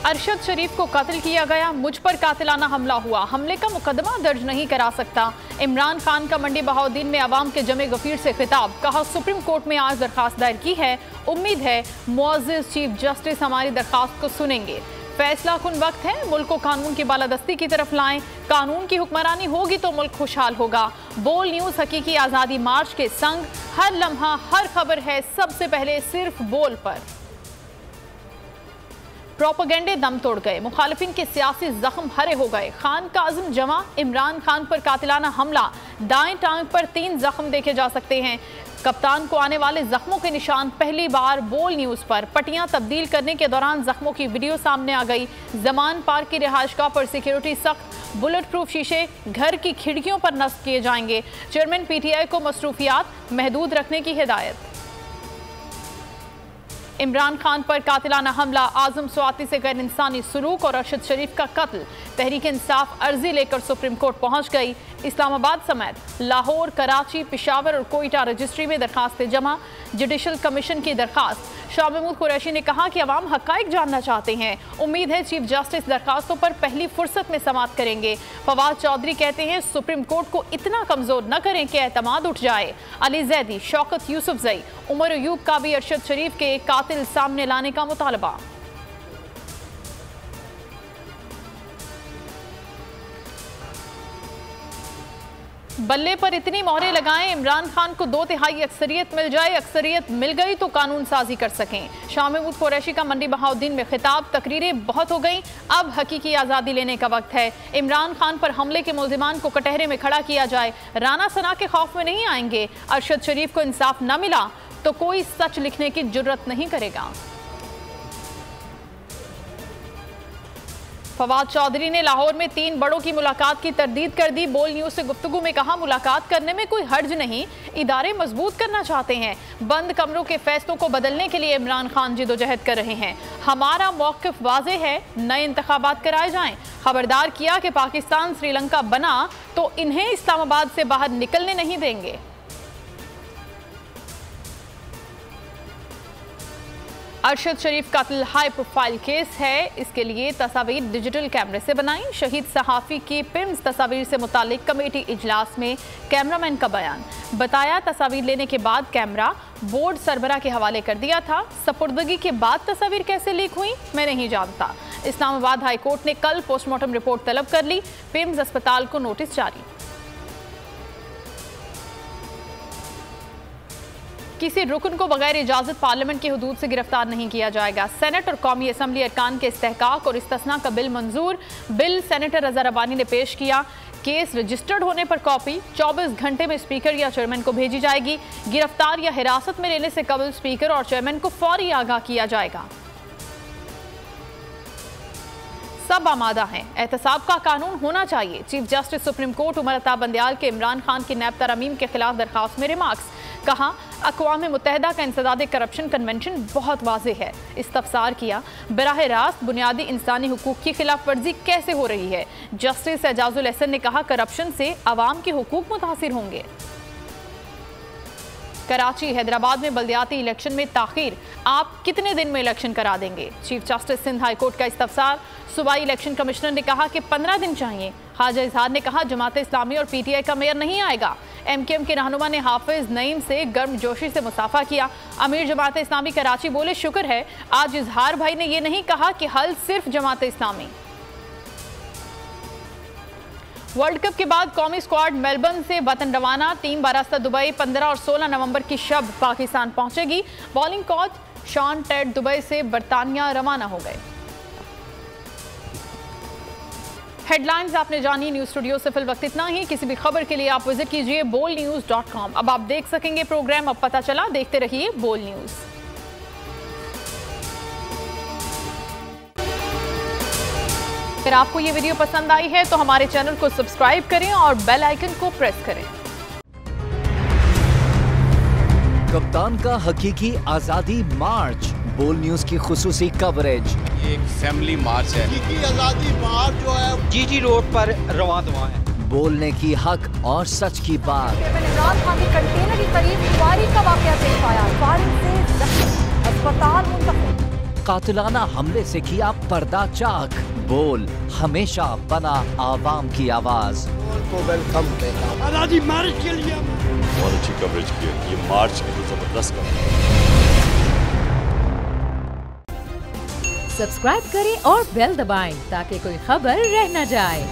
अरशद शरीफ को कत्ल किया गया, मुझ पर कातिलाना हमला हुआ, हमले का मुकदमा दर्ज नहीं करा सकता। इमरान खान का मंडी बहाउद्दीन में अवाम के जमे गफीर से खिताब, कहा सुप्रीम कोर्ट में आज दरखास्त दायर की है, उम्मीद है मुअज़्ज़िज़ चीफ जस्टिस हमारी दरखास्त को सुनेंगे। फैसला कुन वक्त है, मुल्क को कानून की बालादस्ती की तरफ लाएं, कानून की हुक्मरानी होगी तो मुल्क खुशहाल होगा। बोल न्यूज़ हकीकी आज़ादी मार्च के संग, हर लम्हा हर खबर है सबसे पहले सिर्फ बोल पर। प्रोपेगेंडे दम तोड़ गए, मुखालिफिन के सियासी जख्म हरे हो गए, खान काज़िम जमा, इमरान खान पर कातिलाना हमला, दाएं टांग पर 3 जख्म देखे जा सकते हैं। कप्तान को आने वाले जख्मों के निशान पहली बार बोल न्यूज़ पर। पट्टियां तब्दील करने के दौरान जख्मों की वीडियो सामने आ गई। जमान पार्क की रिहाइशगाह पर सिक्योरिटी सख्त, बुलेट प्रूफ शीशे घर की खिड़कियों पर नस्ब किए जाएंगे। चेयरमैन PTI को मसरूफियात महदूद रखने की हिदायत। इमरान खान पर कातिलाना हमला, आजम स्वाति से गैर इंसानी सलूक और अरशद शरीफ का कत्ल। तहरीक इंसाफ अर्जी लेकर सुप्रीम कोर्ट पहुंच गई। इस्लामाबाद समेत लाहौर, कराची, पेशावर और कोयटा रजिस्ट्री में दरखास्तें जमा। जुडिशल कमीशन की दरखास्त। शाह महमूद कुरैशी ने कहा कि अवाम हकाइक जानना चाहते हैं, उम्मीद है चीफ जस्टिस दरखास्तों पर पहली फुर्सत में समाअत करेंगे। फवाद चौधरी कहते हैं सुप्रीम कोर्ट को इतना कमजोर न करें कि एतमाद उठ जाए। अली जैदी, शौकत यूसुफजई, उमर अयूब का भी अरशद शरीफ के कातिल सामने लाने का मुतालबा। बल्ले पर इतनी मोहरें लगाएं, इमरान खान को 2/3 अक्सरियत मिल जाए, अक्सरियत मिल गई तो कानून साजी कर सकें। शाह महमूद कुरैशी का मंडी बहाउद्दीन में खिताब, तकरीरें बहुत हो गई, अब हकीकी आज़ादी लेने का वक्त है। इमरान खान पर हमले के मुल्जिमान को कटहरे में खड़ा किया जाए, राना सना के खौफ में नहीं आएंगे। अरशद शरीफ को इंसाफ न मिला तो कोई सच लिखने की जुर्रत नहीं करेगा। फवाद चौधरी ने लाहौर में 3 बड़ों की मुलाकात की तरदीद कर दी। बोल न्यूज़ से गुफ्तगू में कहा मुलाकात करने में कोई हर्ज नहीं, इदारे मजबूत करना चाहते हैं। बंद कमरों के फैसलों को बदलने के लिए इमरान खान जिदोजहद कर रहे हैं। हमारा मौक़िफ़ वाज़े है, नए इंतखाबात कराए जाएं। खबरदार किया कि पाकिस्तान श्रीलंका बना तो इन्हें इस्लामाबाद से बाहर निकलने नहीं देंगे। अरशद शरीफ कत्ल हाई प्रोफाइल केस है, इसके लिए तस्वीर डिजिटल कैमरे से बनाई। शहीद सहाफ़ी की पिम्स तस्वीर से मुतालिक कमेटी इजलास में कैमरामैन का बयान, बताया तस्वीर लेने के बाद कैमरा बोर्ड सरबरा के हवाले कर दिया था। सपुर्दगी के बाद तस्वीर कैसे लीक हुई मैं नहीं जानता। इस्लामाबाद हाई कोर्ट ने कल पोस्टमार्टम रिपोर्ट तलब कर ली। पिम्स अस्पताल को नोटिस जारी। किसी रुकन को बगैर इजाजत पार्लियामेंट की हुदूद से गिरफ्तार नहीं किया जाएगा। सेनेट और कौमी असम्बली अरकान के इस्तेहकाक और इस्तिस्ना का बिल मंजूर। बिल सेनेटर रजा रब्बानी ने पेश किया। केस रजिस्टर्ड होने पर कॉपी 24 घंटे में स्पीकर या चेयरमैन को भेजी जाएगी। गिरफ्तार या हिरासत में लेने से कबल स्पीकर और चेयरमैन को फौरी आगाह किया जाएगा। सब आमादा हैं, एहतसाब का कानून होना चाहिए। Chief justice supreme court Umar Ata Bandial के इमरान खान की नैब तरमीम के खिलाफ दरखास्त में रिमार्क्स। कहा अक़वाम मुत्तहिदा का इंसदाद करप्शन कन्वेंशन बहुत वाज़ेह है। इस्तफसार किया बराह रास्त बुनियादी इंसानी हुकूक की खिलाफ वर्जी कैसे हो रही है। जस्टिस एजाजुल एहसन ने कहा करप्शन से अवाम के हुकूक मुतासिर होंगे। कराची हैदराबाद में बल्दियाती इलेक्शन में ताखीर, आप कितने दिन में इलेक्शन करा देंगे। Chief justice Sindh high court का इस्तफसार। सूबाई इलेक्शन कमिश्नर ने कहा कि 15 दिन चाहिए। ख्वाजा इजहार ने कहा जमात इस्लामी और PTI का मेयर नहीं आएगा। MKM के रहनुमा ने हाफिज नईम से गर्मजोशी से मुसाफा किया। अमीर जमात इस्लामी कराची बोले शुक्र है आज इजहार भाई ने यह नहीं कहा कि हल सिर्फ जमात इस्लामी। वर्ल्ड कप के बाद कौमी स्क्वाड मेलबर्न से वतन रवाना। टीम बरास्ता दुबई 15 और 16 नवंबर की शब पाकिस्तान पहुंचेगी। Bowling coach Shaun Tait Dubai से बरतानिया रवाना हो गए। हेडलाइंस आपने जानी। न्यूज़ स्टूडियो से फिल वक्त इतना ही। किसी भी खबर के लिए आप विजिट कीजिए bolnews.com। अब आप देख सकेंगे प्रोग्राम। अब पता चला, देखते रहिए बोल न्यूज़। अगर आपको ये वीडियो पसंद आई है तो हमारे चैनल को सब्सक्राइब करें और बेल आइकन को प्रेस करें। कप्तान का हकीकी आजादी मार्च, बोल न्यूज की खुसूसी कवरेज। ये एक फैमिली मार्च है। हकीकी आजादी मार्च जो है GT रोड पर रवां दवा है। बोलने की हक और सच की बात। इमरान खान के कंटेनर के करीब फायरिंग का वाकया पेश आया। फायरिंग से अस्पताल मुंतकिल। कातिलाना हमले से किया पर्दा चाक। बोल हमेशा बना आवाम की आवाज। को वेलकम कहता आजादी मार्च के लिए बहुत अच्छी कवरेज की है। ये मार्च की तो जबरदस्त कवरेज। सब्सक्राइब करें और बेल दबाएं ताकि कोई खबर रह न जाए।